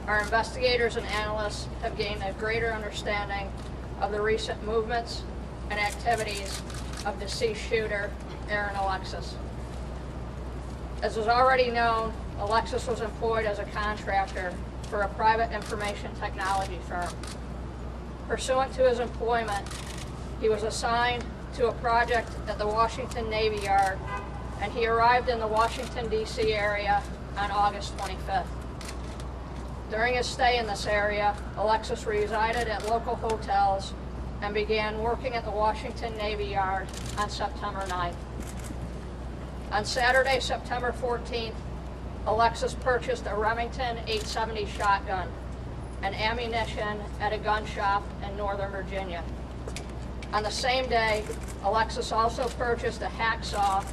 our investigators and analysts have gained a greater understanding of the recent movements and activities of deceased shooter, Aaron Alexis. As is already known, Alexis was employed as a contractor for a private information technology firm. Pursuant to his employment, he was assigned to a project at the Washington Navy Yard, and he arrived in the Washington, D.C. area on August 25th. During his stay in this area, Alexis resided at local hotels and began working at the Washington Navy Yard on September 9th. On Saturday, September 14th, Alexis purchased a Remington 870 shotgun and ammunition at a gun shop in Northern Virginia. On the same day, Alexis also purchased a hacksaw,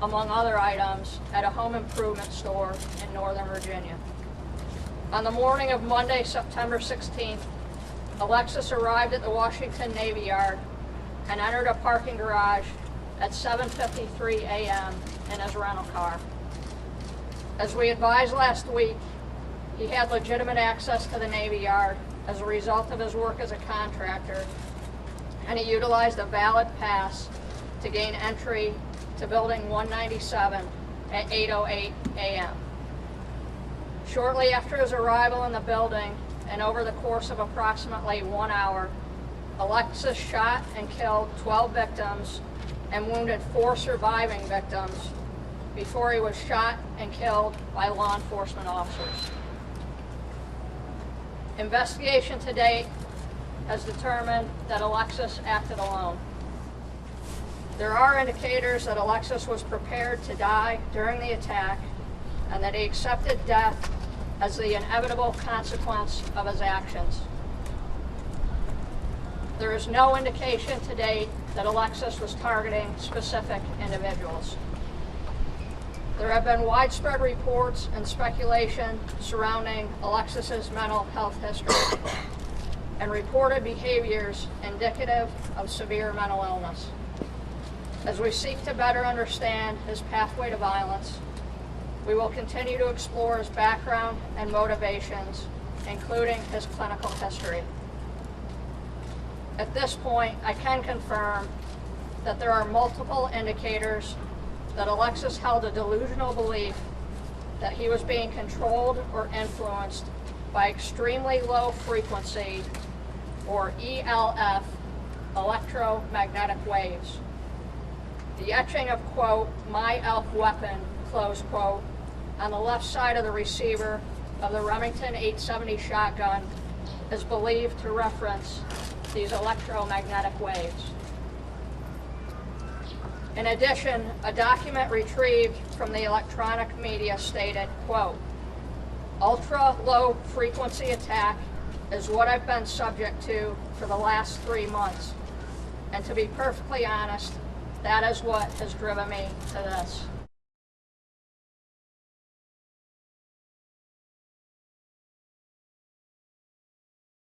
among other items, at a home improvement store in Northern Virginia. On the morning of Monday, September 16th, Alexis arrived at the Washington Navy Yard and entered a parking garage at 7:53 a.m. in his rental car. As we advised last week, he had legitimate access to the Navy Yard as a result of his work as a contractor, and he utilized a valid pass to gain entry to Building 197 at 8:08 a.m. Shortly after his arrival in the building, and over the course of approximately 1 hour, Alexis shot and killed 12 victims and wounded 4 surviving victims before he was shot and killed by law enforcement officers. Investigation to date has determined that Alexis acted alone. There are indicators that Alexis was prepared to die during the attack and that he accepted death as the inevitable consequence of his actions. There is no indication to date that Alexis was targeting specific individuals. There have been widespread reports and speculation surrounding Alexis's mental health history and reported behaviors indicative of severe mental illness. As we seek to better understand his pathway to violence, we will continue to explore his background and motivations, including his clinical history. At this point, I can confirm that there are multiple indicators that Alexis held a delusional belief that he was being controlled or influenced by extremely low frequency, or ELF, electromagnetic waves. The etching of, quote, "my elf weapon," close quote, on the left side of the receiver of the Remington 870 shotgun is believed to reference these electromagnetic waves. In addition, a document retrieved from the electronic media stated, quote, "ultra-low frequency attack is what I've been subject to for the last 3 months. And to be perfectly honest, that is what has driven me to this."